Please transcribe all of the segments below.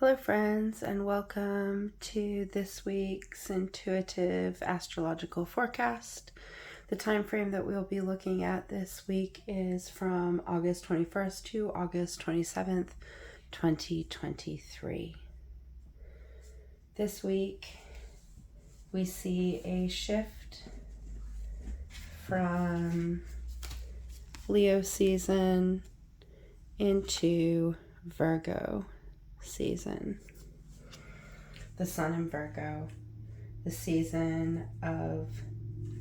Hello friends, and welcome to this week's intuitive astrological forecast. The time frame that we'll be looking at this week is from August 21st to August 27th, 2023. This week we see a shift from Leo season into Virgo season. The sun in Virgo, the season of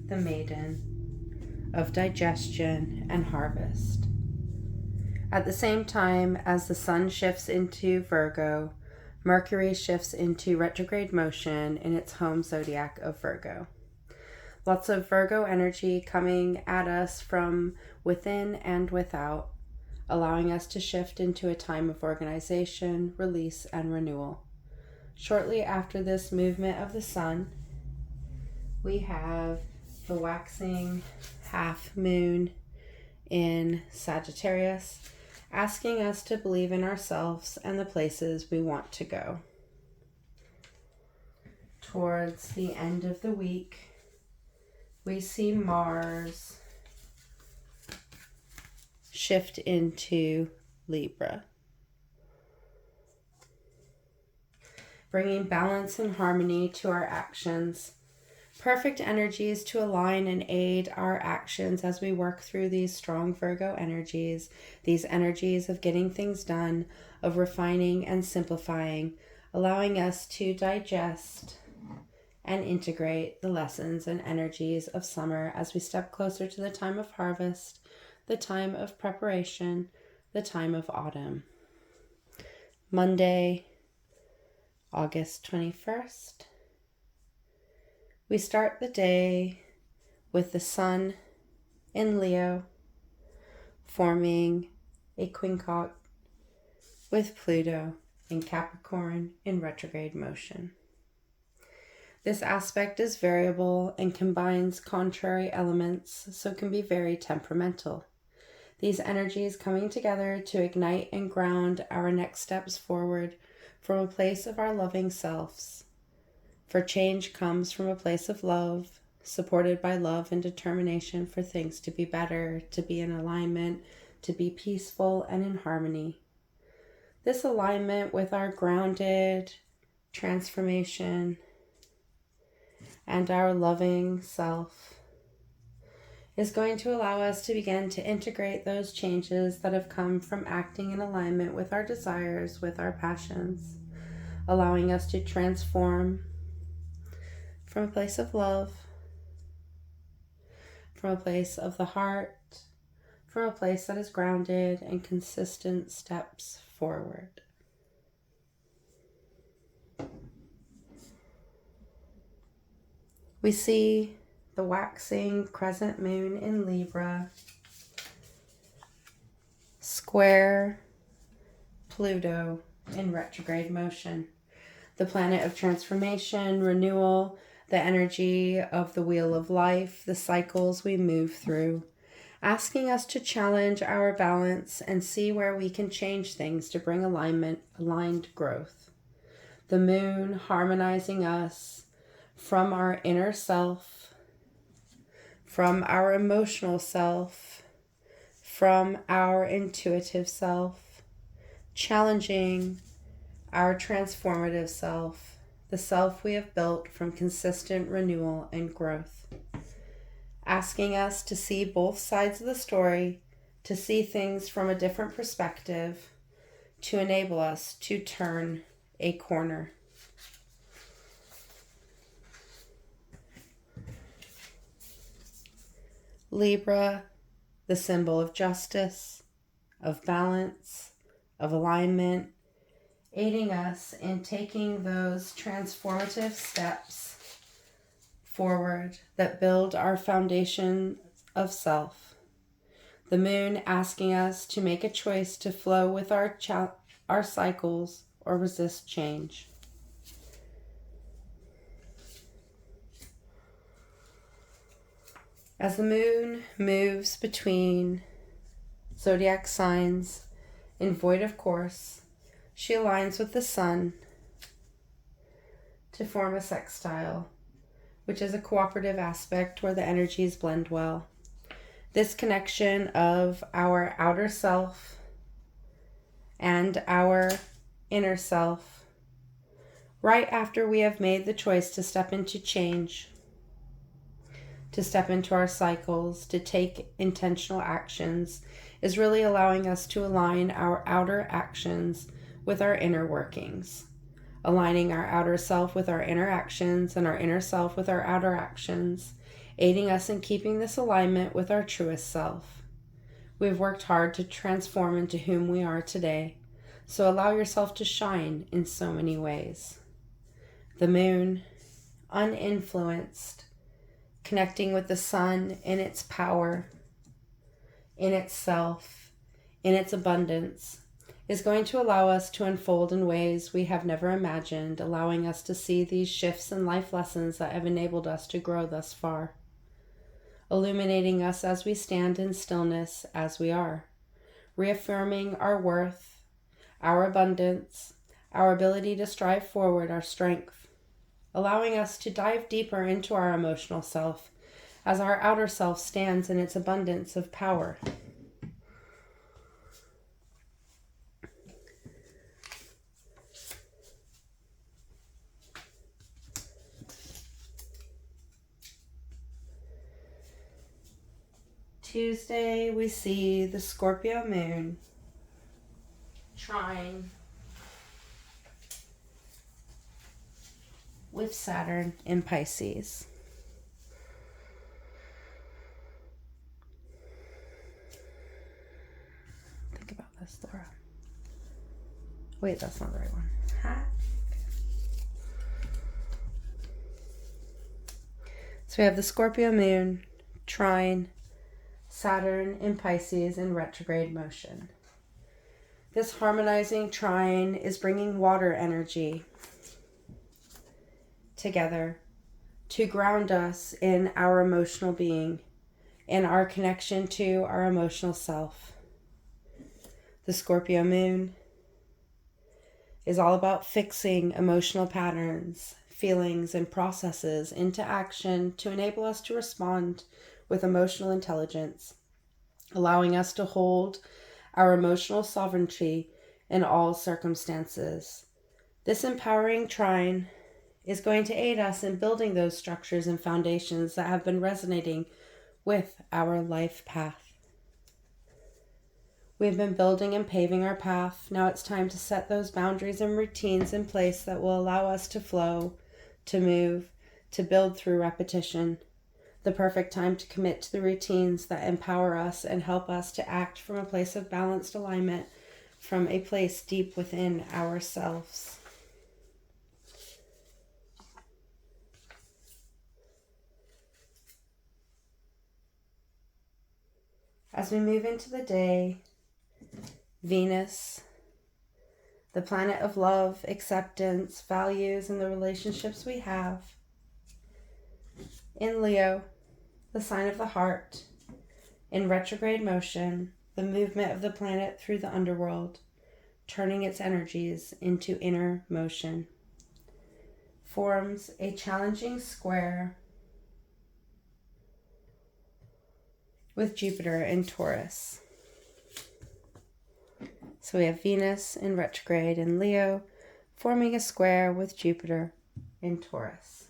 the maiden, of digestion and harvest. At the same time as the sun shifts into Virgo, Mercury shifts into retrograde motion in its home zodiac of Virgo. Lots of Virgo energy coming at us from within and without, allowing us to shift into a time of organization, release, and renewal. Shortly after this movement of the sun, we have the waxing half moon in Sagittarius, asking us to believe in ourselves and the places we want to go. Towards the end of the week, we see Mars shift into Libra, bringing balance and harmony to our actions, perfect energies to align and aid our actions as we work through these strong Virgo energies, these energies of getting things done, of refining and simplifying, allowing us to digest and integrate the lessons and energies of summer as we step closer to the time of harvest, the time of preparation, the time of autumn. Monday, August 21st. We start the day with the sun in Leo, forming a quincunx with Pluto in Capricorn in retrograde motion. This aspect is variable and combines contrary elements, so can be very temperamental. These energies coming together to ignite and ground our next steps forward from a place of our loving selves. For change comes from a place of love, supported by love and determination for things to be better, to be in alignment, to be peaceful and in harmony. This alignment with our grounded transformation and our loving self is going to allow us to begin to integrate those changes that have come from acting in alignment with our desires, with our passions, allowing us to transform from a place of love, from a place of the heart, from a place that is grounded and consistent steps forward. We see the waxing crescent moon in Libra square Pluto in retrograde motion. The planet of transformation, renewal, the energy of the wheel of life, the cycles we move through, asking us to challenge our balance and see where we can change things to bring aligned growth. The moon harmonizing us from our inner self, from our emotional self, from our intuitive self, challenging our transformative self, the self we have built from consistent renewal and growth, asking us to see both sides of the story, to see things from a different perspective, to enable us to turn a corner. Libra, the symbol of justice, of balance, of alignment, aiding us in taking those transformative steps forward that build our foundation of self. The moon asking us to make a choice to flow with our cycles or resist change. As the moon moves between zodiac signs in void of course, she aligns with the sun to form a sextile, which is a cooperative aspect where the energies blend well. This connection of our outer self and our inner self, right after we have made the choice to step into change, to step into our cycles, to take intentional actions, is really allowing us to align our outer actions with our inner workings. Aligning our outer self with our inner actions and our inner self with our outer actions, aiding us in keeping this alignment with our truest self. We've worked hard to transform into whom we are today, so allow yourself to shine in so many ways. The moon, uninfluenced, connecting with the sun in its power, in itself, in its abundance, is going to allow us to unfold in ways we have never imagined, allowing us to see these shifts in life lessons that have enabled us to grow thus far, illuminating us as we stand in stillness as we are, reaffirming our worth, our abundance, our ability to strive forward, our strength, allowing us to dive deeper into our emotional self as our outer self stands in its abundance of power. Tuesday, we see the Scorpio moon trine with Saturn in Pisces. Think about this, Laura. Wait, that's not the right one. So we have the Scorpio moon trine Saturn in Pisces in retrograde motion. This harmonizing trine is bringing water energy together to ground us in our emotional being and our connection to our emotional self. The Scorpio moon is all about fixing emotional patterns, feelings, and processes into action to enable us to respond with emotional intelligence, allowing us to hold our emotional sovereignty in all circumstances. This empowering trine is going to aid us in building those structures and foundations that have been resonating with our life path. We've been building and paving our path. Now it's time to set those boundaries and routines in place that will allow us to flow, to move, to build through repetition. The perfect time to commit to the routines that empower us and help us to act from a place of balanced alignment, from a place deep within ourselves. As we move into the day, Venus, the planet of love, acceptance, values, and the relationships we have, in Leo, the sign of the heart, in retrograde motion, the movement of the planet through the underworld, turning its energies into inner motion, forms a challenging square with Jupiter in Taurus. So we have Venus in retrograde in Leo, forming a square with Jupiter in Taurus.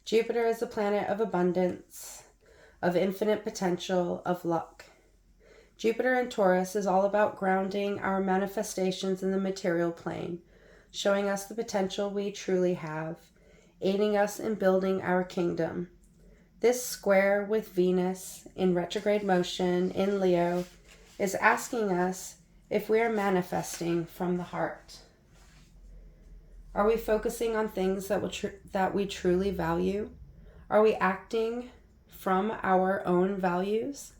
Jupiter is the planet of abundance, of infinite potential, of luck. Jupiter in Taurus is all about grounding our manifestations in the material plane, showing us the potential we truly have, aiding us in building our kingdom. This square with Venus in retrograde motion in Leo is asking us if we are manifesting from the heart. Are we focusing on things that we truly value? Are we acting from our own values?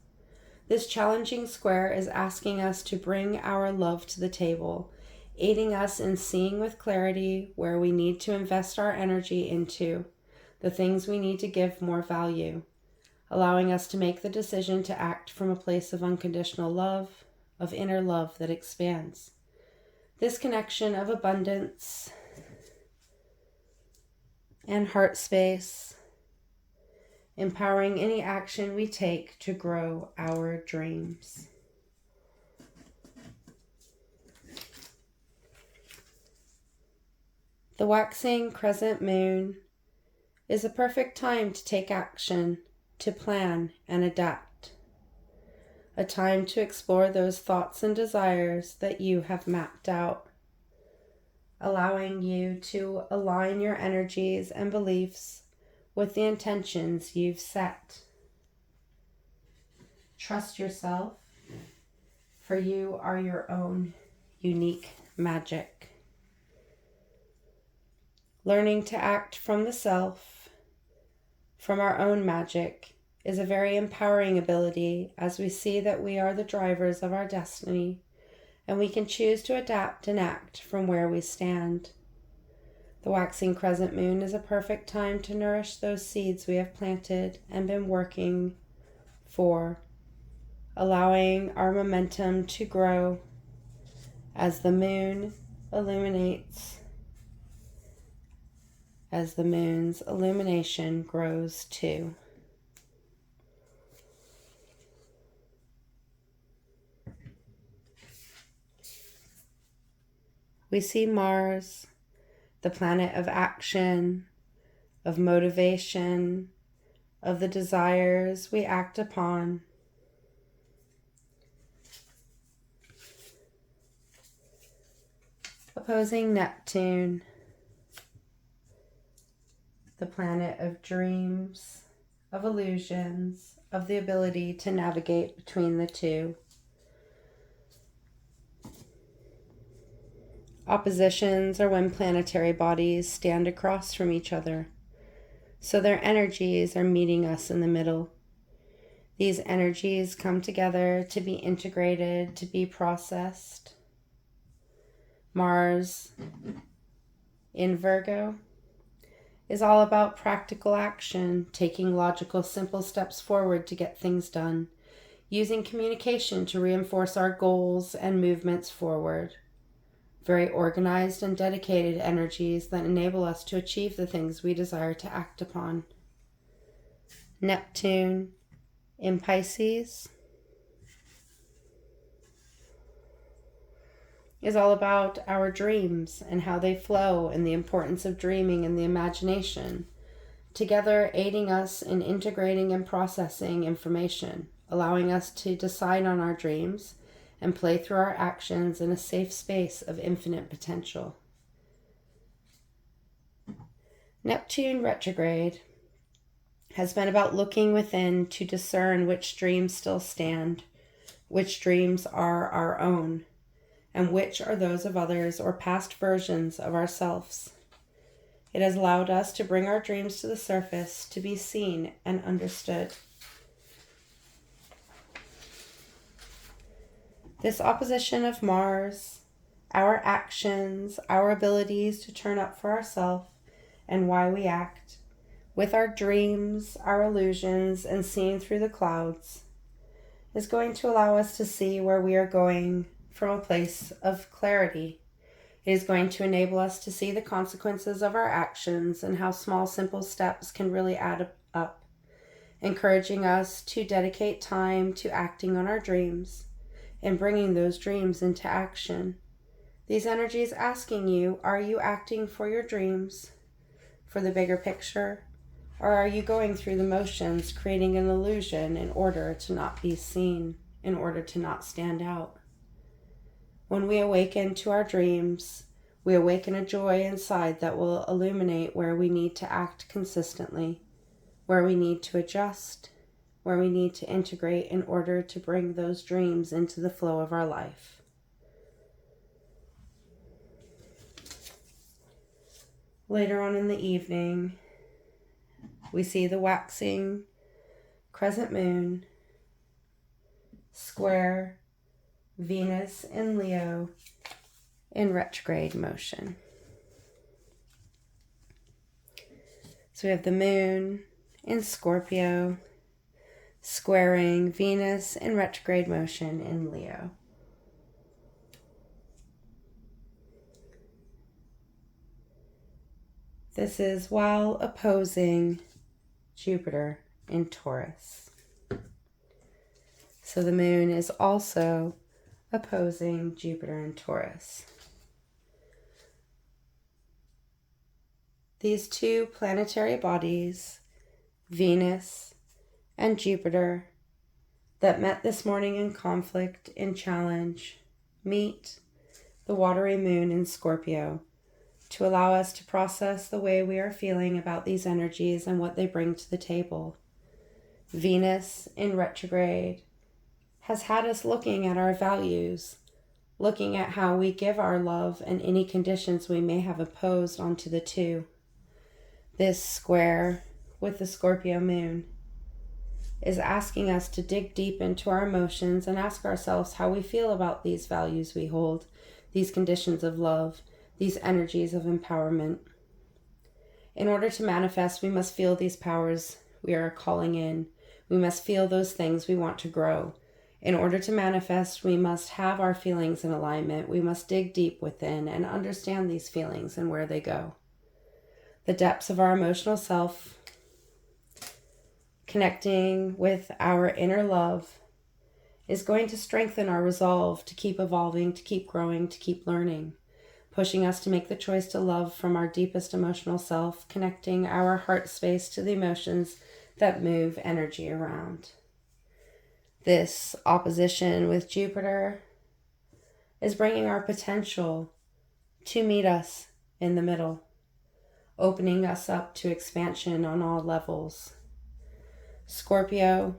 This challenging square is asking us to bring our love to the table, aiding us in seeing with clarity where we need to invest our energy into, the things we need to give more value, allowing us to make the decision to act from a place of unconditional love, of inner love that expands. This connection of abundance and heart space, empowering any action we take to grow our dreams. The waxing crescent moon is a perfect time to take action, to plan and adapt. A time to explore those thoughts and desires that you have mapped out, allowing you to align your energies and beliefs with the intentions you've set. Trust yourself, for you are your own unique magic. Learning to act from the self, from our own magic, is a very empowering ability as we see that we are the drivers of our destiny and we can choose to adapt and act from where we stand. The waxing crescent moon is a perfect time to nourish those seeds we have planted and been working for, allowing our momentum to grow as the moon illuminates, as the moon's illumination grows too. We see Mars, the planet of action, of motivation, of the desires we act upon. Opposing Neptune, the planet of dreams, of illusions, of the ability to navigate between the two. Oppositions are when planetary bodies stand across from each other, so their energies are meeting us in the middle. These energies come together to be integrated, to be processed. Mars in Virgo is all about practical action, taking logical, simple steps forward to get things done, using communication to reinforce our goals and movements forward. Very organized and dedicated energies that enable us to achieve the things we desire to act upon. Neptune in Pisces is all about our dreams and how they flow and the importance of dreaming and the imagination, together aiding us in integrating and processing information, allowing us to decide on our dreams and play through our actions in a safe space of infinite potential. Neptune retrograde has been about looking within to discern which dreams still stand, which dreams are our own, and which are those of others or past versions of ourselves. It has allowed us to bring our dreams to the surface, to be seen and understood. This opposition of Mars, our actions, our abilities to turn up for ourselves and why we act, with our dreams, our illusions, and seeing through the clouds, is going to allow us to see where we are going from a place of clarity. It is going to enable us to see the consequences of our actions and how small, simple steps can really add up, encouraging us to dedicate time to acting on our dreams and bringing those dreams into action. These energies asking you, are you acting for your dreams, for the bigger picture, or are you going through the motions, creating an illusion in order to not be seen, in order to not stand out? When we awaken to our dreams, we awaken a joy inside that will illuminate where we need to act consistently, where we need to adjust, where we need to integrate in order to bring those dreams into the flow of our life. Later on in the evening, we see the waxing crescent moon square Venus in Leo in retrograde motion. So we have the moon in Scorpio, squaring Venus in retrograde motion in Leo. This is while opposing Jupiter in Taurus. So the moon is also opposing Jupiter in Taurus. These two planetary bodies, Venus and Jupiter, that met this morning in conflict, in challenge, meet the watery moon in Scorpio to allow us to process the way we are feeling about these energies and what they bring to the table. Venus in retrograde has had us looking at our values, looking at how we give our love and any conditions we may have imposed onto the two. This square with the Scorpio moon is asking us to dig deep into our emotions and ask ourselves how we feel about these values we hold, these conditions of love, these energies of empowerment. In order to manifest, we must feel these powers we are calling in. We must feel those things we want to grow. In order to manifest, we must have our feelings in alignment. We must dig deep within and understand these feelings and where they go. The depths of our emotional self, connecting with our inner love, is going to strengthen our resolve to keep evolving, to keep growing, to keep learning, pushing us to make the choice to love from our deepest emotional self, connecting our heart space to the emotions that move energy around. This opposition with Jupiter is bringing our potential to meet us in the middle, opening us up to expansion on all levels. Scorpio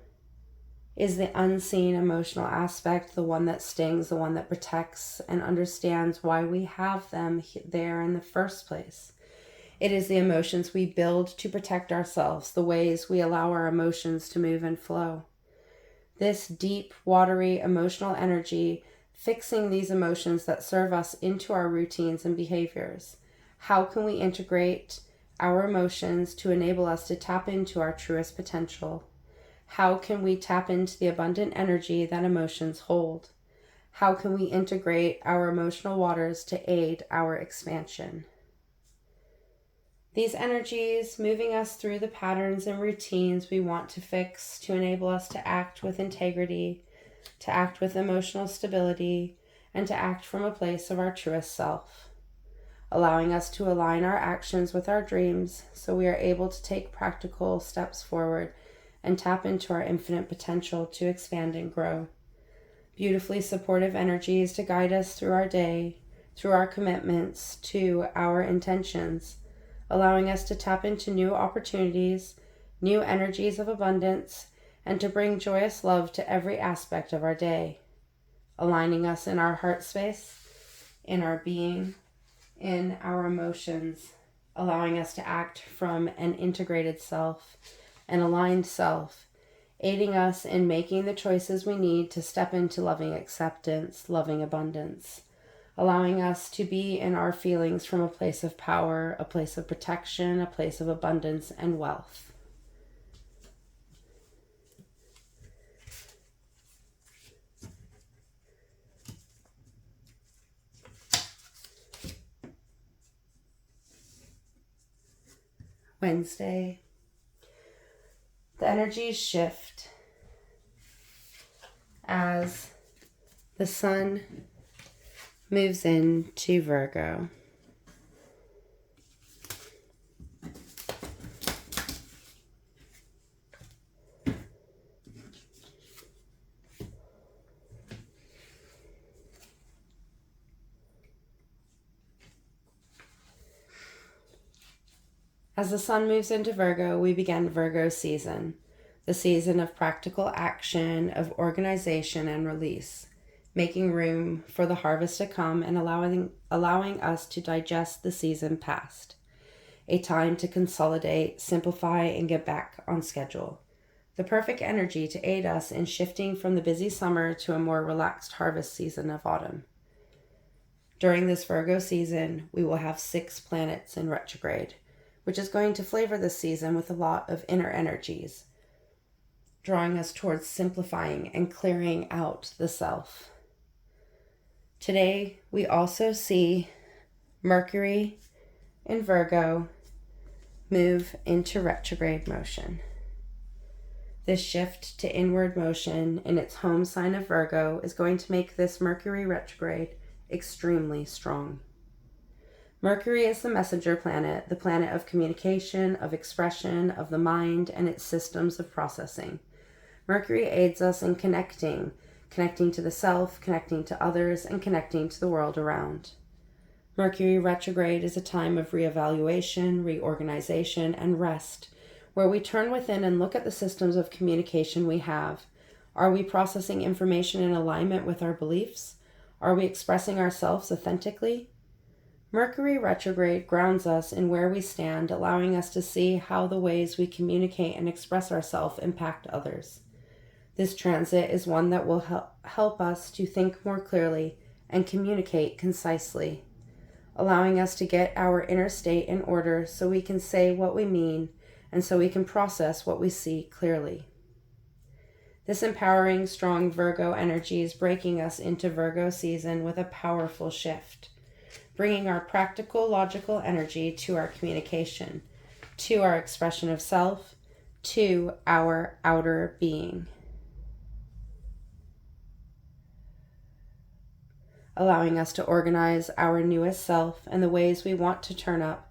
is the unseen emotional aspect, the one that stings, the one that protects and understands why we have them there in the first place. It is the emotions we build to protect ourselves, the ways we allow our emotions to move and flow. This deep, watery, emotional energy, fixing these emotions that serve us into our routines and behaviors. How can we integrate our emotions to enable us to tap into our truest potential? How can we tap into the abundant energy that emotions hold? How can we integrate our emotional waters to aid our expansion? These energies moving us through the patterns and routines we want to fix to enable us to act with integrity, to act with emotional stability, and to act from a place of our truest self, allowing us to align our actions with our dreams so we are able to take practical steps forward and tap into our infinite potential to expand and grow. Beautifully supportive energies to guide us through our day, through our commitments, to our intentions, allowing us to tap into new opportunities, new energies of abundance, and to bring joyous love to every aspect of our day, aligning us in our heart space, in our being, in our emotions, allowing us to act from an integrated self, an aligned self, aiding us in making the choices we need to step into loving acceptance, loving abundance, allowing us to be in our feelings from a place of power, a place of protection, a place of abundance and wealth. Wednesday, the energies shift as the sun moves into Virgo. As the sun moves into Virgo, we begin Virgo season, the season of practical action, of organization and release, making room for the harvest to come and allowing us to digest the season past. A time to consolidate, simplify, and get back on schedule. The perfect energy to aid us in shifting from the busy summer to a more relaxed harvest season of autumn. During this Virgo season, we will have 6 planets in retrograde, which is going to flavor this season with a lot of inner energies. drawing us towards simplifying and clearing out the self. Today, we also see Mercury in Virgo move into retrograde motion. This shift to inward motion in its home sign of Virgo is going to make this Mercury retrograde extremely strong. Mercury is the messenger planet, the planet of communication, of expression, of the mind, and its systems of processing. Mercury aids us in connecting to the self, connecting to others, and connecting to the world around. Mercury retrograde is a time of reevaluation, reorganization, and rest, where we turn within and look at the systems of communication we have. Are we processing information in alignment with our beliefs? Are we expressing ourselves authentically? Mercury retrograde grounds us in where we stand, allowing us to see how the ways we communicate and express ourselves impact others. This transit is one that will help us to think more clearly and communicate concisely, allowing us to get our inner state in order so we can say what we mean and so we can process what we see clearly. This empowering, strong Virgo energy is breaking us into Virgo season with a powerful shift, bringing our practical, logical energy to our communication, to our expression of self, to our outer being. Allowing us to organize our newest self and the ways we want to turn up,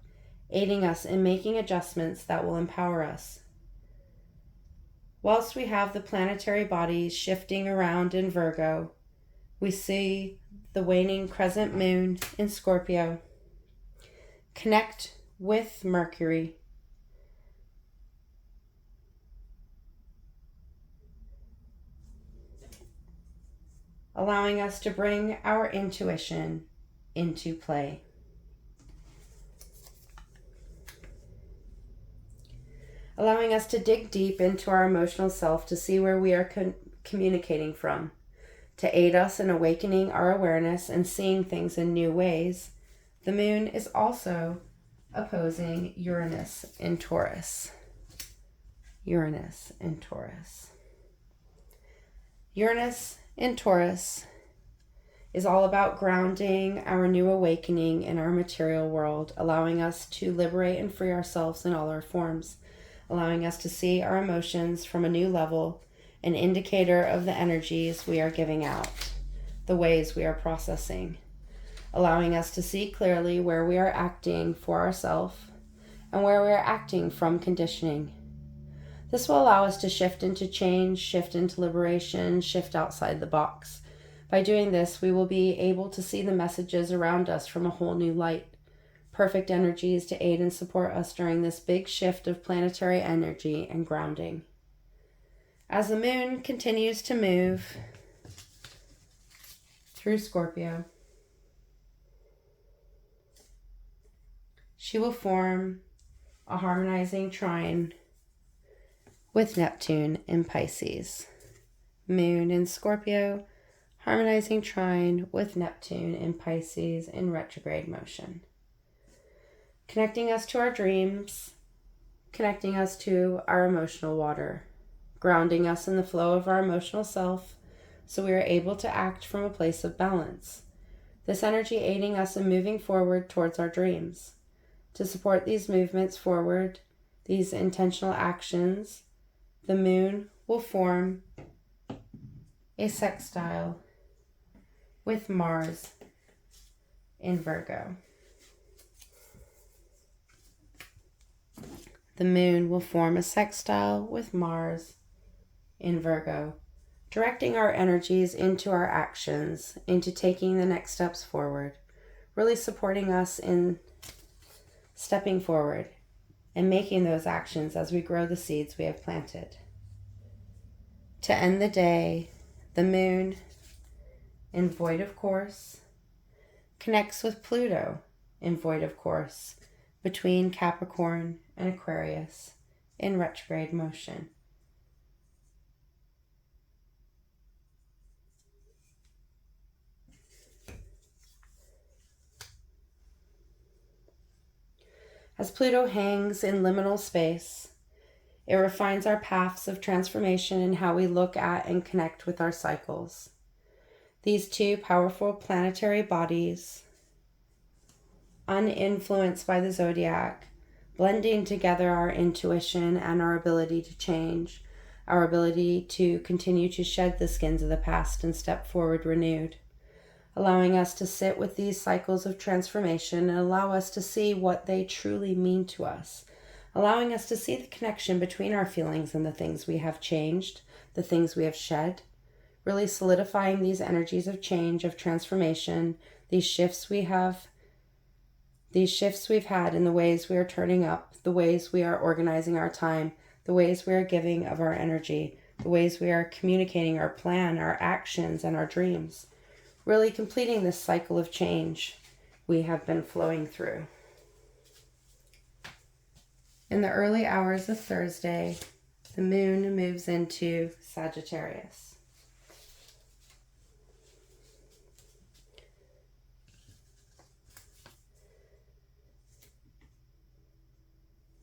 aiding us in making adjustments that will empower us. Whilst we have the planetary bodies shifting around in Virgo, we see the waning crescent moon in Scorpio connect with Mercury, allowing us to bring our intuition into play. Allowing us to dig deep into our emotional self to see where we are communicating from, to aid us in awakening our awareness and seeing things in new ways. The moon is also opposing Uranus in Taurus. Uranus in Taurus. Uranus in Taurus is all about grounding our new awakening in our material world, allowing us to liberate and free ourselves in all our forms, allowing us to see our emotions from a new level, an indicator of the energies we are giving out, the ways we are processing, allowing us to see clearly where we are acting for ourselves and where we are acting from conditioning. This will allow us to shift into change, shift into liberation, shift outside the box. By doing this, we will be able to see the messages around us from a whole new light. Perfect energies to aid and support us during this big shift of planetary energy and grounding. As the moon continues to move through Scorpio, she will form a harmonizing trine with Neptune in Pisces. Moon in Scorpio, harmonizing trine with Neptune in Pisces in retrograde motion. Connecting us to our dreams, connecting us to our emotional water, grounding us in the flow of our emotional self so we are able to act from a place of balance. This energy aiding us in moving forward towards our dreams. To support these movements forward, these intentional actions, the moon will form a sextile with Mars in Virgo. The moon will form a sextile with Mars in Virgo, directing our energies into our actions, into taking the next steps forward, really supporting us in stepping forward and making those actions as we grow the seeds we have planted. To end the day, the moon in void of course connects with Pluto in void of course between Capricorn and Aquarius in retrograde motion. As Pluto hangs in liminal space, It refines our paths of transformation and how we look at and connect with our cycles. These two powerful planetary bodies, uninfluenced by the zodiac, blending together our intuition and our ability to change, our ability to continue to shed the skins of the past and step forward renewed, allowing us to sit with these cycles of transformation and allow us to see what they truly mean to us, allowing us to see the connection between our feelings and the things we have changed, the things we have shed, really solidifying these energies of change, of transformation, these shifts we've had in the ways we are turning up, the ways we are organizing our time, the ways we are giving of our energy, the ways we are communicating our plan, our actions, and our dreams. Really completing this cycle of change we have been flowing through. In the early hours of Thursday, the moon moves into Sagittarius.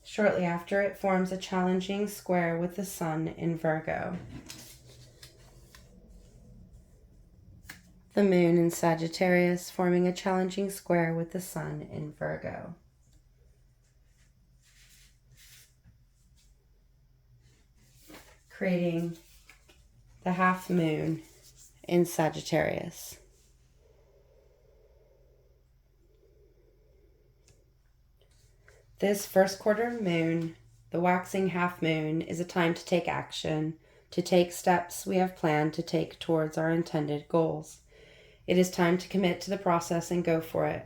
Shortly after, it forms a challenging square with the sun in Virgo. The moon in Sagittarius forming a challenging square with the sun in Virgo. Creating the half moon in Sagittarius. This first quarter moon, the waxing half moon, is a time to take action, to take steps we have planned to take towards our intended goals. It is time to commit to the process and go for it.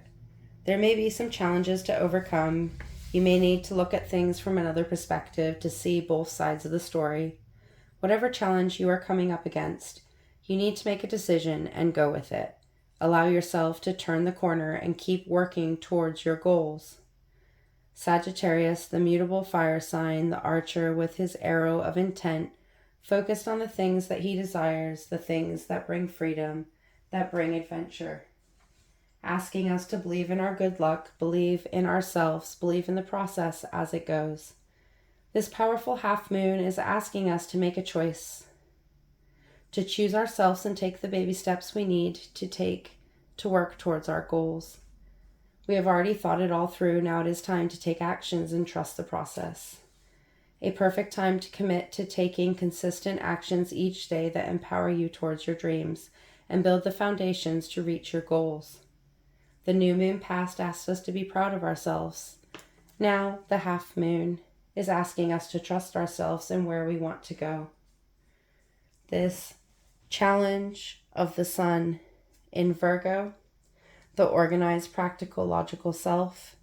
There may be some challenges to overcome. You may need to look at things from another perspective to see both sides of the story. Whatever challenge you are coming up against, you need to make a decision and go with it. Allow yourself to turn the corner and keep working towards your goals. Sagittarius, the mutable fire sign, the archer with his arrow of intent, focused on the things that he desires, the things that bring freedom, that bring adventure. Asking us to believe in our good luck, believe in ourselves, believe in the process as it goes. This powerful half moon is asking us to make a choice, to choose ourselves and take the baby steps we need to take to work towards our goals. We have already thought it all through. Now it is time to take actions and trust the process. A perfect time to commit to taking consistent actions each day that empower you towards your dreams and build the foundations to reach your goals. The new moon past asked us to be proud of ourselves. Now the half moon is asking us to trust ourselves and where we want to go. This challenge of the sun in Virgo, the organized, practical, logical self,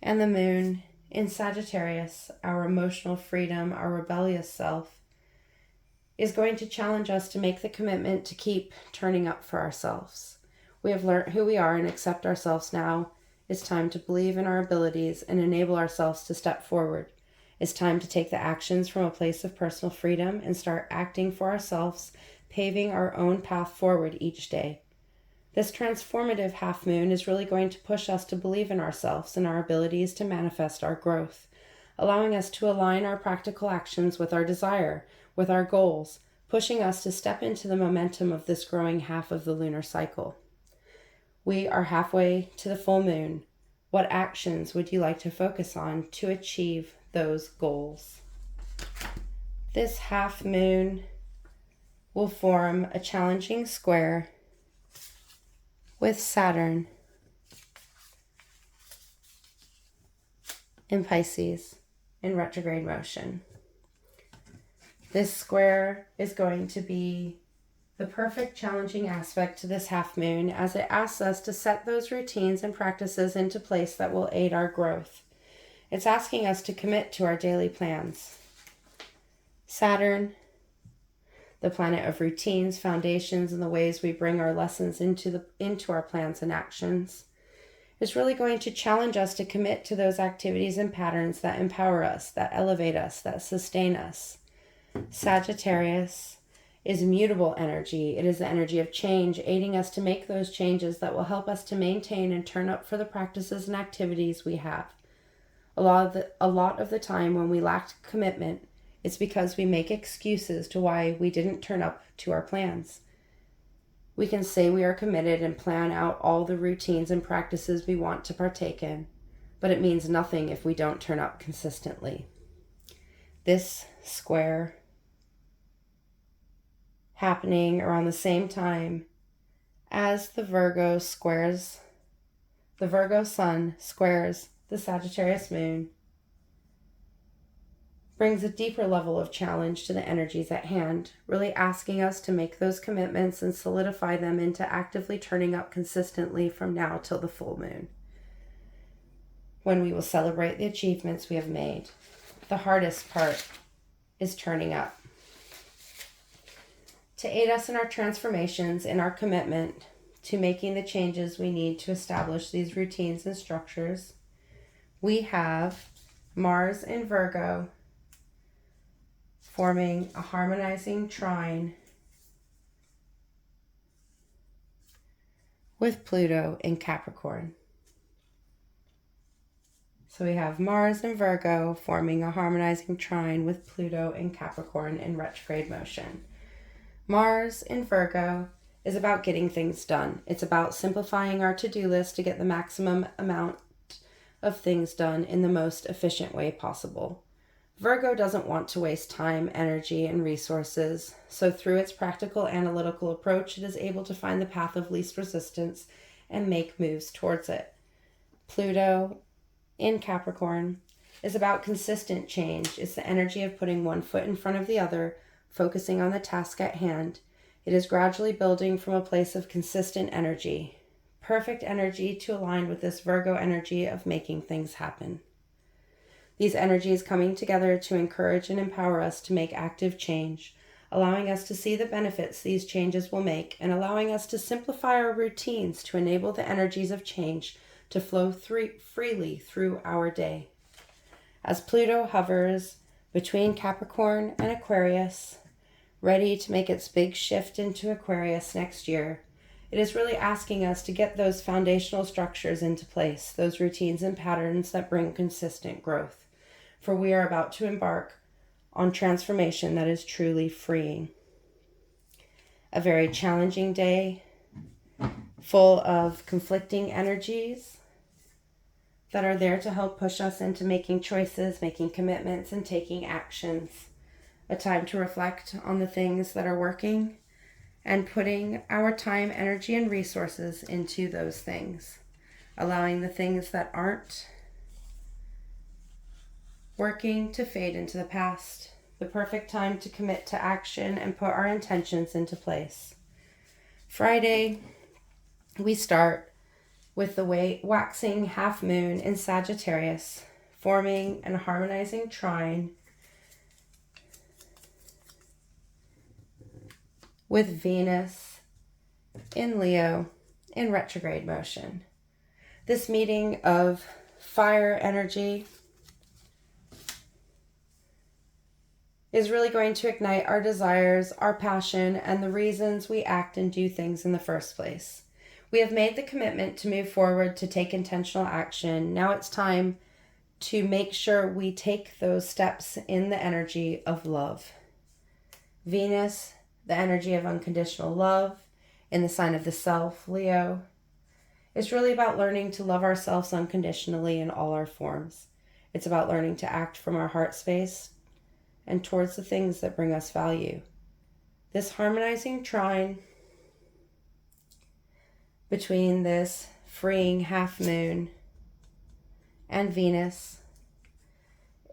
and the moon in Sagittarius, our emotional freedom, our rebellious self, is going to challenge us to make the commitment to keep turning up for ourselves. We have learned who we are and accept ourselves now. It's time to believe in our abilities and enable ourselves to step forward. It's time to take the actions from a place of personal freedom and start acting for ourselves, paving our own path forward each day. This transformative half moon is really going to push us to believe in ourselves and our abilities to manifest our growth, allowing us to align our practical actions with our desire, with our goals, pushing us to step into the momentum of this growing half of the lunar cycle. We are halfway to the full moon. What actions would you like to focus on to achieve those goals? This half moon will form a challenging square with Saturn in Pisces in retrograde motion. This square is going to be the perfect challenging aspect to this half moon as it asks us to set those routines and practices into place that will aid our growth. It's asking us to commit to our daily plans. Saturn, the planet of routines, foundations, and the ways we bring our lessons into our plans and actions, is really going to challenge us to commit to those activities and patterns that empower us, that elevate us, that sustain us. Sagittarius is mutable energy. It is the energy of change, aiding us to make those changes that will help us to maintain and turn up for the practices and activities we have. A lot of the time when we lack commitment, It's because we make excuses to why we didn't turn up to our plans. We can say we are committed and plan out all the routines and practices we want to partake in, but it means nothing if we don't turn up consistently. This square happening around the same time as the Virgo sun squares the Sagittarius moon brings a deeper level of challenge to the energies at hand, really asking us to make those commitments and solidify them into actively turning up consistently from now till the full moon, when we will celebrate the achievements we have made. The hardest part is turning up. To aid us in our transformations, in our commitment to making the changes we need to establish these routines and structures, we have Mars in Virgo forming a harmonizing trine with Pluto in Capricorn. So we have Mars in Virgo forming a harmonizing trine with Pluto in Capricorn in retrograde motion. Mars in Virgo is about getting things done. It's about simplifying our to-do list to get the maximum amount of things done in the most efficient way possible. Virgo doesn't want to waste time, energy, and resources, so through its practical analytical approach, it is able to find the path of least resistance and make moves towards it. Pluto in Capricorn is about consistent change. It's the energy of putting one foot in front of the other, focusing on the task at hand. It is gradually building from a place of consistent energy, perfect energy to align with this Virgo energy of making things happen. These energies coming together to encourage and empower us to make active change, allowing us to see the benefits these changes will make, and allowing us to simplify our routines to enable the energies of change to flow freely through our day. As Pluto hovers between Capricorn and Aquarius, ready to make its big shift into Aquarius next year, it is really asking us to get those foundational structures into place, those routines and patterns that bring consistent growth. For we are about to embark on transformation that is truly freeing. A very challenging day, full of conflicting energies that are there to help push us into making choices, making commitments, and taking actions. A time to reflect on the things that are working and putting our time, energy, and resources into those things. Allowing the things that aren't working to fade into the past. The perfect time to commit to action and put our intentions into place. Friday, we start with the waxing half moon in Sagittarius, forming and harmonizing trine with Venus in Leo in retrograde motion. This meeting of fire energy is really going to ignite our desires, our passion, and the reasons we act and do things in the first place. We have made the commitment to move forward, to take intentional action. Now it's time to make sure we take those steps in the energy of love. Venus, the energy of unconditional love, in the sign of the self, Leo, is really about learning to love ourselves unconditionally in all our forms. It's about learning to act from our heart space and towards the things that bring us value. This harmonizing trine between this freeing half moon and Venus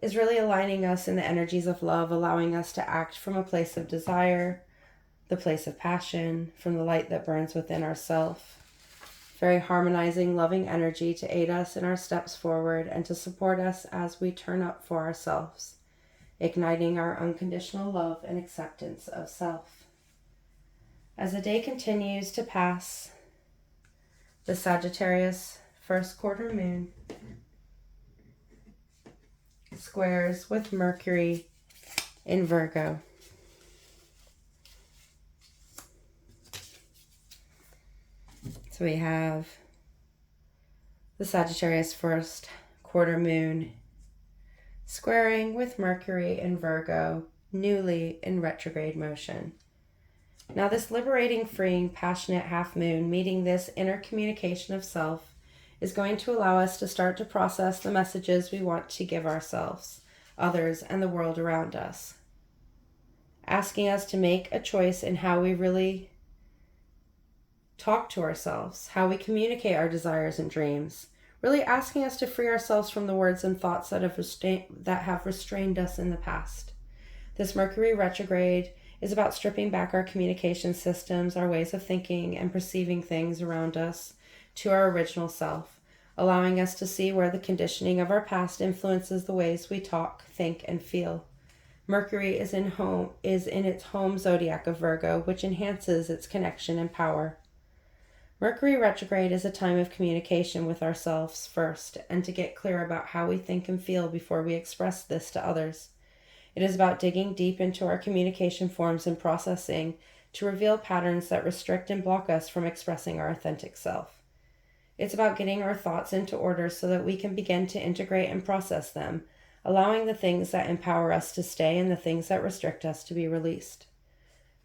is really aligning us in the energies of love, allowing us to act from a place of desire, the place of passion, from the light that burns within ourself. Very harmonizing, loving energy to aid us in our steps forward and to support us as we turn up for ourselves, igniting our unconditional love and acceptance of self. As the day continues to pass, the Sagittarius First Quarter Moon squares with Mercury in Virgo. So we have the Sagittarius First Quarter Moon squaring with Mercury in Virgo newly in retrograde motion. Now this liberating, freeing, passionate half moon meeting this inner communication of self is going to allow us to start to process the messages we want to give ourselves, others, and the world around us. Asking us to make a choice in how we really talk to ourselves, how we communicate our desires and dreams. Really asking us to free ourselves from the words and thoughts that have restrained us in the past. This Mercury retrograde is about stripping back our communication systems, our ways of thinking and perceiving things around us to our original self, allowing us to see where the conditioning of our past influences the ways we talk, think, and feel. Mercury is in its home zodiac of Virgo, which enhances its connection and power. Mercury retrograde is a time of communication with ourselves first, and to get clear about how we think and feel before we express this to others. It is about digging deep into our communication forms and processing to reveal patterns that restrict and block us from expressing our authentic self. It's about getting our thoughts into order so that we can begin to integrate and process them, allowing the things that empower us to stay and the things that restrict us to be released.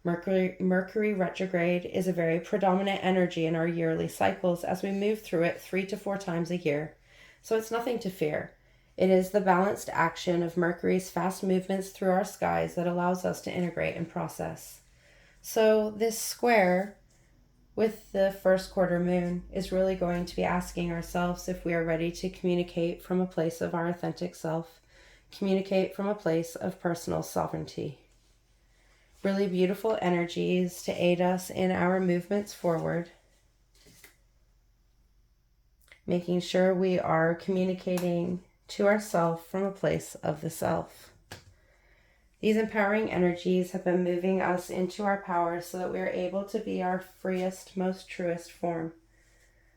Mercury retrograde is a very predominant energy in our yearly cycles as we move through it 3 to 4 times a year, so it's nothing to fear. It is the balanced action of Mercury's fast movements through our skies that allows us to integrate and process. So this square with the first quarter moon is really going to be asking ourselves if we are ready to communicate from a place of our authentic self, communicate from a place of personal sovereignty. Really beautiful energies to aid us in our movements forward, making sure we are communicating to ourselves from a place of the self. These empowering energies have been moving us into our power so that we are able to be our freest, most truest form.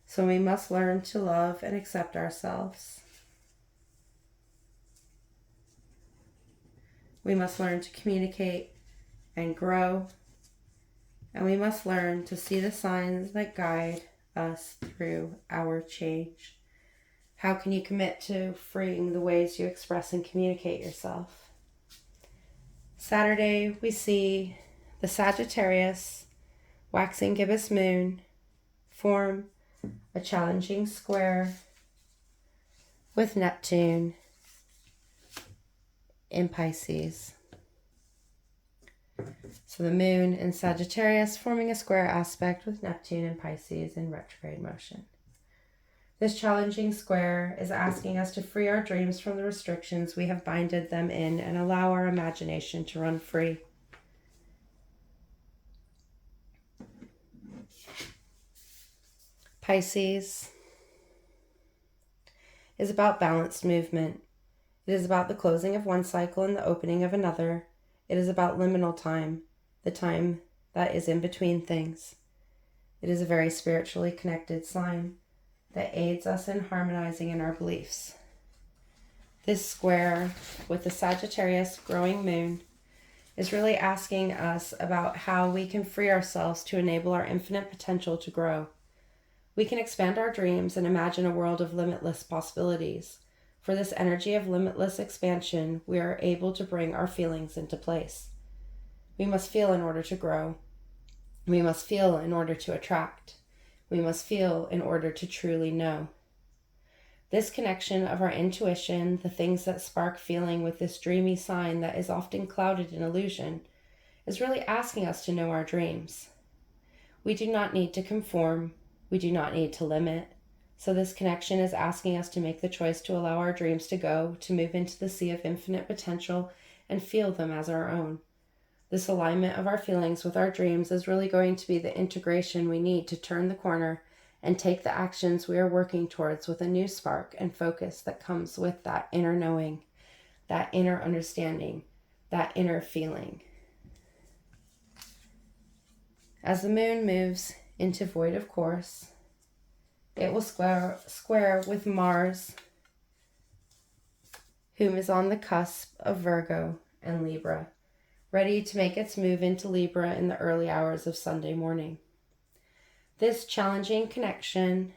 So we must learn to love and accept ourselves. We must learn to communicate and grow, and we must learn to see the signs that guide us through our change. How can you commit to freeing the ways you express and communicate yourself? Saturday, we see the Sagittarius waxing gibbous moon form a challenging square with Neptune in Pisces. So the moon in Sagittarius forming a square aspect with Neptune and Pisces in retrograde motion. This challenging square is asking us to free our dreams from the restrictions we have binded them in and allow our imagination to run free. Pisces is about balanced movement. It is about the closing of one cycle and the opening of another. It is about liminal time, the time that is in between things. It is a very spiritually connected sign that aids us in harmonizing in our beliefs. This square with the Sagittarius growing moon is really asking us about how we can free ourselves to enable our infinite potential to grow. We can expand our dreams and imagine a world of limitless possibilities. For this energy of limitless expansion, we are able to bring our feelings into place. We must feel in order to grow. We must feel in order to attract. We must feel in order to truly know. This connection of our intuition, the things that spark feeling with this dreamy sign that is often clouded in illusion, is really asking us to know our dreams. We do not need to conform. We do not need to limit. So this connection is asking us to make the choice to allow our dreams to go, to move into the sea of infinite potential and feel them as our own. This alignment of our feelings with our dreams is really going to be the integration we need to turn the corner and take the actions we are working towards with a new spark and focus that comes with that inner knowing, that inner understanding, that inner feeling. As the moon moves into void of course, it will square with Mars, whom is on the cusp of Virgo and Libra, ready to make its move into Libra in the early hours of Sunday morning. This challenging connection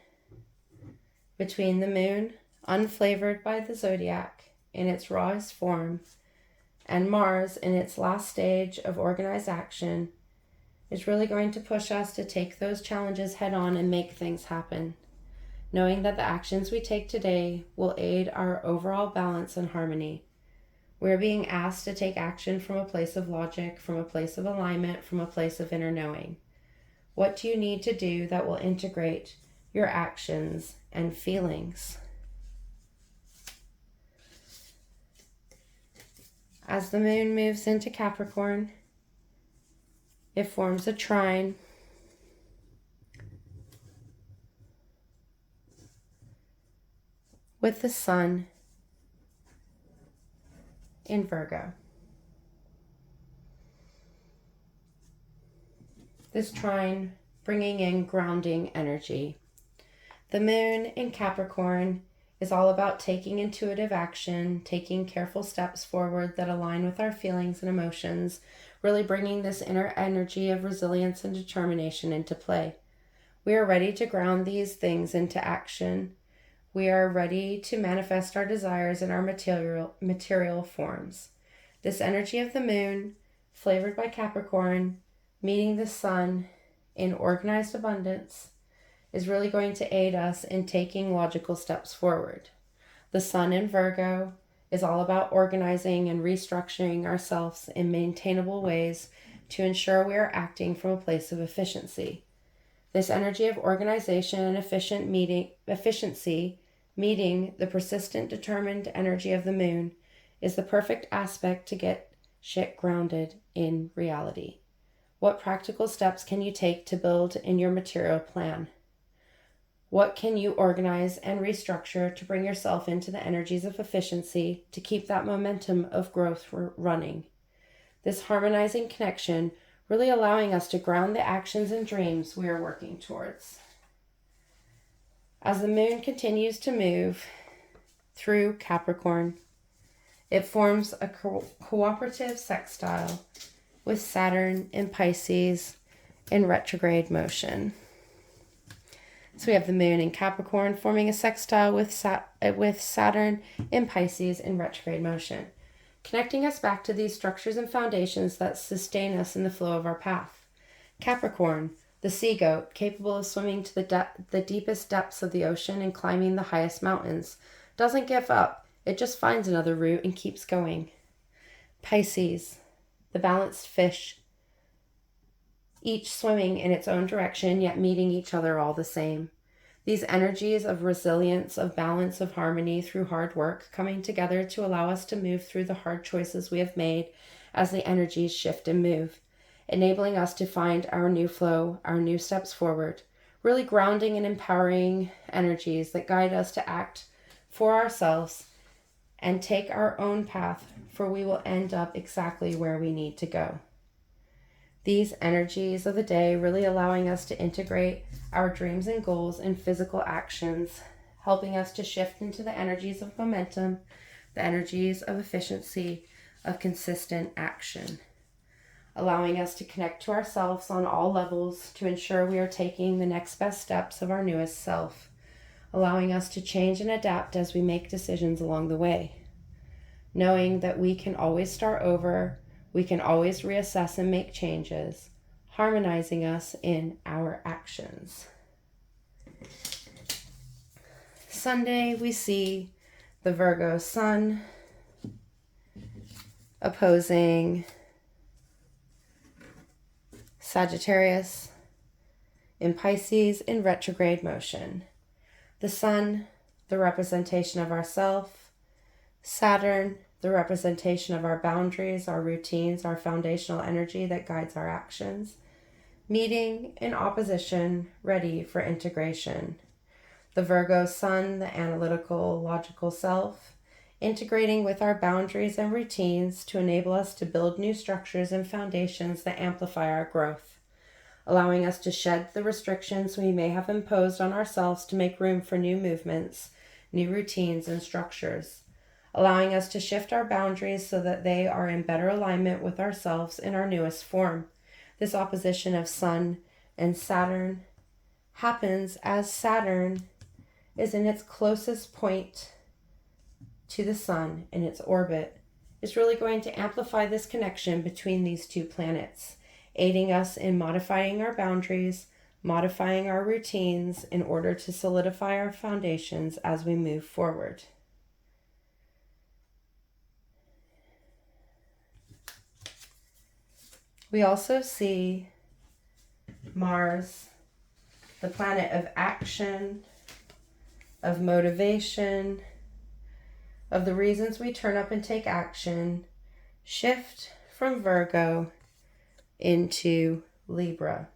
between the moon, unflavored by the zodiac in its rawest form, And Mars, in its last stage of organized action, is really going to push us to take those challenges head on and make things happen, knowing that the actions we take today will aid our overall balance and harmony. We're being asked to take action from a place of logic, from a place of alignment, from a place of inner knowing. What do you need to do that will integrate your actions and feelings? As the moon moves into Capricorn, it forms a trine with the sun in Virgo. This trine bringing in grounding energy. The moon in Capricorn is all about taking intuitive action, taking careful steps forward that align with our feelings and emotions, really bringing this inner energy of resilience and determination into play. We are ready to ground these things into action. We are ready to manifest our desires in our material forms. This energy of the moon, flavored by Capricorn, meeting the sun in organized abundance, is really going to aid us in taking logical steps forward. The sun in Virgo is all about organizing and restructuring ourselves in maintainable ways to ensure we are acting from a place of efficiency. This energy of organization and efficiency meeting the persistent, determined energy of the moon is the perfect aspect to get shit grounded in reality. What practical steps can you take to build in your material plan? What can you organize and restructure to bring yourself into the energies of efficiency to keep that momentum of growth running? This harmonizing connection really allowing us to ground the actions and dreams we are working towards. As the moon continues to move through Capricorn, it forms a cooperative sextile with Saturn in Pisces in retrograde motion. So we have the moon in Capricorn forming a sextile with Saturn in Pisces in retrograde motion, connecting us back to these structures and foundations that sustain us in the flow of our path. Capricorn, the sea goat, capable of swimming to the deepest depths of the ocean and climbing the highest mountains, doesn't give up. It just finds another route and keeps going. Pisces, the balanced fish, each swimming in its own direction, yet meeting each other all the same. These energies of resilience, of balance, of harmony through hard work coming together to allow us to move through the hard choices we have made as the energies shift and move, enabling us to find our new flow, our new steps forward, really grounding and empowering energies that guide us to act for ourselves and take our own path, for we will end up exactly where we need to go. These energies of the day really allowing us to integrate our dreams and goals in physical actions, helping us to shift into the energies of momentum, the energies of efficiency, of consistent action, allowing us to connect to ourselves on all levels to ensure we are taking the next best steps of our newest self, allowing us to change and adapt as we make decisions along the way, knowing that we can always start over. We can always reassess and make changes, harmonizing us in our actions. Sunday, we see the Virgo sun opposing Sagittarius in Pisces in retrograde motion. The sun, the representation of ourself, Saturn, the representation of our boundaries, our routines, our foundational energy that guides our actions, meeting in opposition, ready for integration. The Virgo sun, the analytical, logical self, integrating with our boundaries and routines to enable us to build new structures and foundations that amplify our growth, allowing us to shed the restrictions we may have imposed on ourselves to make room for new movements, new routines and structures, allowing us to shift our boundaries so that they are in better alignment with ourselves in our newest form. This opposition of Sun and Saturn happens as Saturn is in its closest point to the Sun in its orbit, is really going to amplify this connection between these two planets, aiding us in modifying our boundaries, modifying our routines in order to solidify our foundations as we move forward. We also see Mars, the planet of action, of motivation, of the reasons we turn up and take action, shift from Virgo into Libra.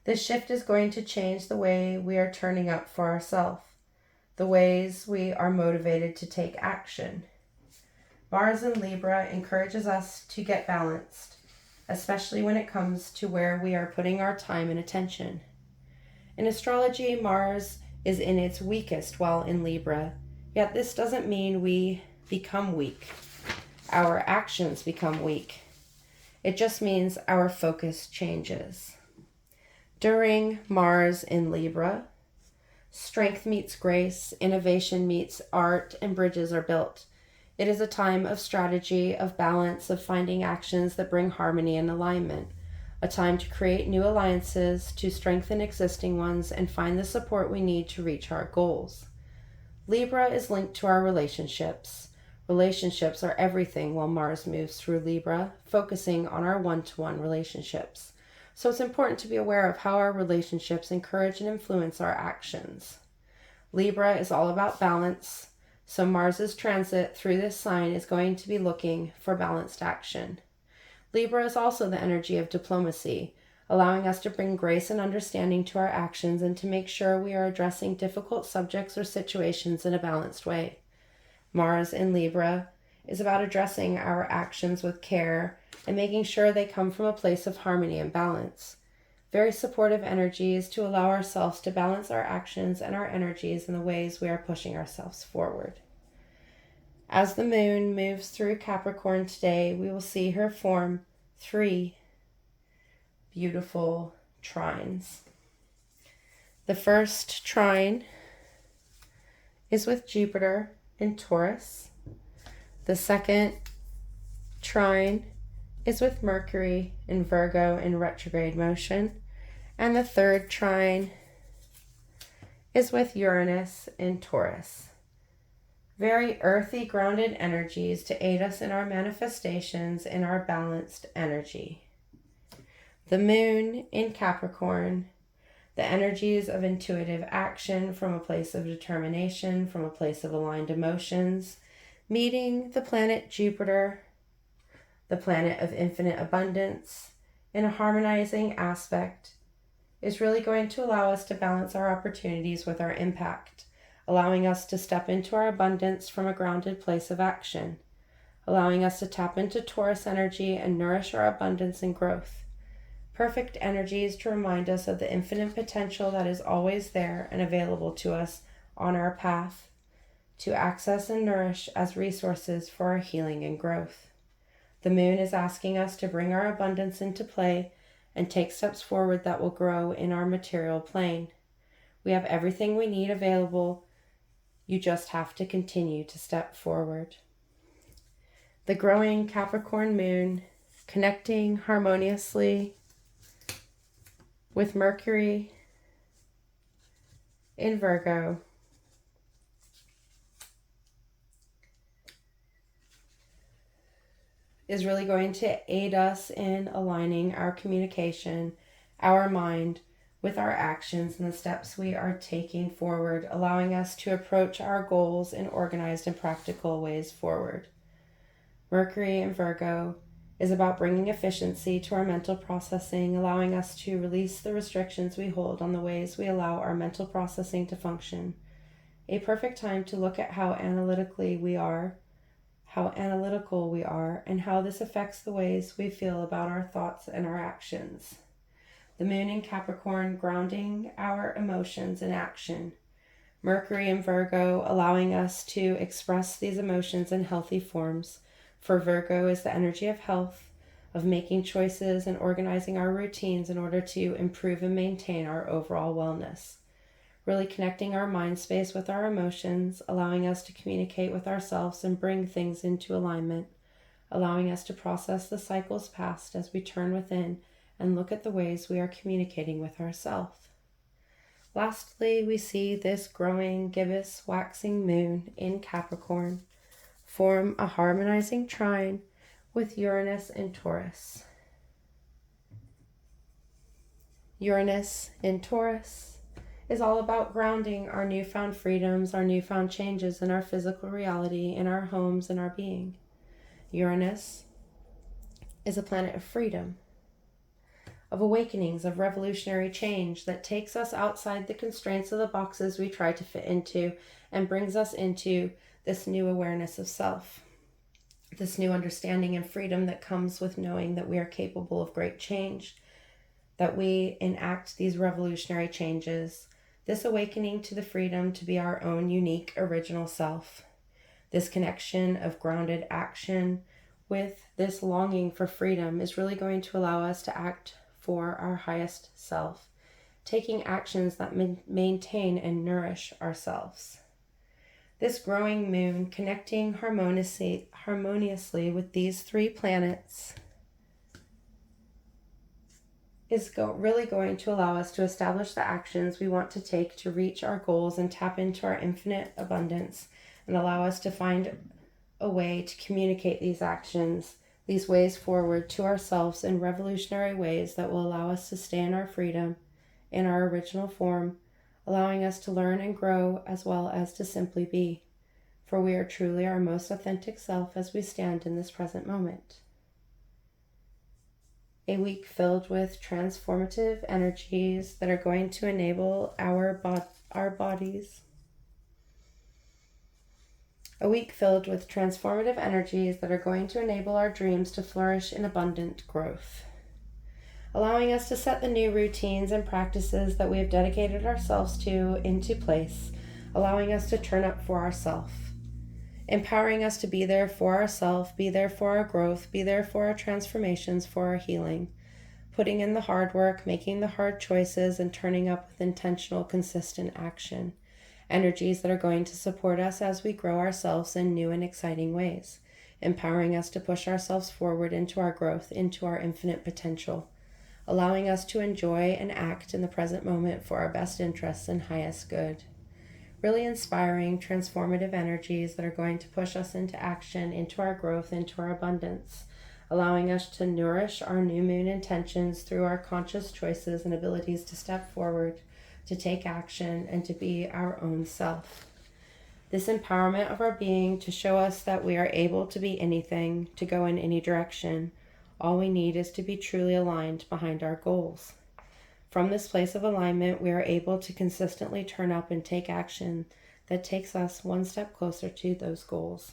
This shift is going to change the way we are turning up for ourselves, the ways we are motivated to take action. Mars in Libra encourages us to get balanced, especially when it comes to where we are putting our time and attention. In astrology, Mars is in its weakest while in Libra, yet this doesn't mean we become weak. Our actions become weak. It just means our focus changes. During Mars in Libra, strength meets grace, innovation meets art, and bridges are built. It is a time of strategy, of balance, of finding actions that bring harmony and alignment. A time to create new alliances, to strengthen existing ones, and find the support we need to reach our goals. Libra is linked to our relationships. Relationships are everything while Mars moves through Libra, focusing on our one-to-one relationships. So it's important to be aware of how our relationships encourage and influence our actions. Libra is all about balance, so Mars's transit through this sign is going to be looking for balanced action. Libra is also the energy of diplomacy, allowing us to bring grace and understanding to our actions and to make sure we are addressing difficult subjects or situations in a balanced way. Mars in Libra is about addressing our actions with care and making sure they come from a place of harmony and balance. Very supportive energies to allow ourselves to balance our actions and our energies in the ways we are pushing ourselves forward. As the moon moves through Capricorn today, we will see her form 3 beautiful trines. The first trine is with Jupiter in Taurus. The second trine is with Mercury in Virgo in retrograde motion. And the third trine is with Uranus in Taurus. Very earthy, grounded energies to aid us in our manifestations in our balanced energy. The moon in Capricorn, the energies of intuitive action from a place of determination, from a place of aligned emotions, meeting the planet Jupiter, the planet of infinite abundance, in a harmonizing aspect, is really going to allow us to balance our opportunities with our impact, allowing us to step into our abundance from a grounded place of action, allowing us to tap into Taurus energy and nourish our abundance and growth. Perfect energies to remind us of the infinite potential that is always there and available to us on our path to access and nourish as resources for our healing and growth. The moon is asking us to bring our abundance into play and take steps forward that will grow in our material plane. We have everything we need available. You just have to continue to step forward. The growing Capricorn moon, connecting harmoniously with Mercury in Virgo, is really going to aid us in aligning our communication, our mind, with our actions and the steps we are taking forward, allowing us to approach our goals in organized and practical ways forward. Mercury in Virgo is about bringing efficiency to our mental processing, allowing us to release the restrictions we hold on the ways we allow our mental processing to function. A perfect time to look at how analytical we are, and how this affects the ways we feel about our thoughts and our actions. The moon in Capricorn grounding our emotions in action. Mercury in Virgo allowing us to express these emotions in healthy forms. For Virgo is the energy of health, of making choices and organizing our routines in order to improve and maintain our overall wellness. Really connecting our mind space with our emotions, allowing us to communicate with ourselves and bring things into alignment, allowing us to process the cycles past as we turn within and look at the ways we are communicating with ourselves. Lastly, we see this growing gibbous waxing moon in Capricorn form a harmonizing trine with Uranus in Taurus. Uranus in Taurus is all about grounding our newfound freedoms, our newfound changes in our physical reality, in our homes, and our being. Uranus is a planet of freedom, of awakenings, of revolutionary change that takes us outside the constraints of the boxes we try to fit into and brings us into this new awareness of self, this new understanding and freedom that comes with knowing that we are capable of great change, that we enact these revolutionary changes, this awakening to the freedom to be our own unique original self, this connection of grounded action with this longing for freedom is really going to allow us to act for our highest self, taking actions that maintain and nourish ourselves. This growing moon connecting harmoniously with these three planets is really going to allow us to establish the actions we want to take to reach our goals and tap into our infinite abundance, and allow us to find a way to communicate these actions, these ways forward to ourselves in revolutionary ways that will allow us to stay in our freedom, in our original form, allowing us to learn and grow as well as to simply be. For we are truly our most authentic self as we stand in this present moment. A week filled with transformative energies that are going to enable our bodies. A week filled with transformative energies that are going to enable our dreams to flourish in abundant growth, allowing us to set the new routines and practices that we have dedicated ourselves to into place, allowing us to turn up for ourselves, empowering us to be there for ourselves, be there for our growth, be there for our transformations, for our healing, putting in the hard work, making the hard choices, and turning up with intentional, consistent action. Energies that are going to support us as we grow ourselves in new and exciting ways, empowering us to push ourselves forward into our growth, into our infinite potential, allowing us to enjoy and act in the present moment for our best interests and highest good. Really inspiring, transformative energies that are going to push us into action, into our growth, into our abundance, allowing us to nourish our new moon intentions through our conscious choices and abilities to step forward, to take action, and to be our own self. This empowerment of our being to show us that we are able to be anything, to go in any direction. All we need is to be truly aligned behind our goals. From this place of alignment, we are able to consistently turn up and take action that takes us one step closer to those goals.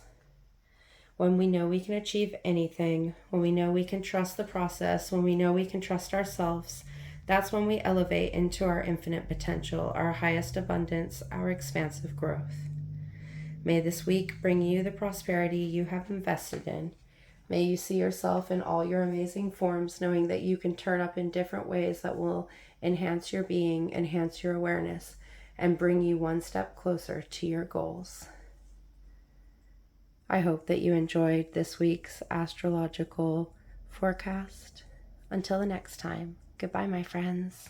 When we know we can achieve anything, when we know we can trust the process, when we know we can trust ourselves, that's when we elevate into our infinite potential, our highest abundance, our expansive growth. May this week bring you the prosperity you have invested in. May you see yourself in all your amazing forms, knowing that you can turn up in different ways that will enhance your being, enhance your awareness, and bring you one step closer to your goals. I hope that you enjoyed this week's astrological forecast. Until the next time, goodbye, my friends.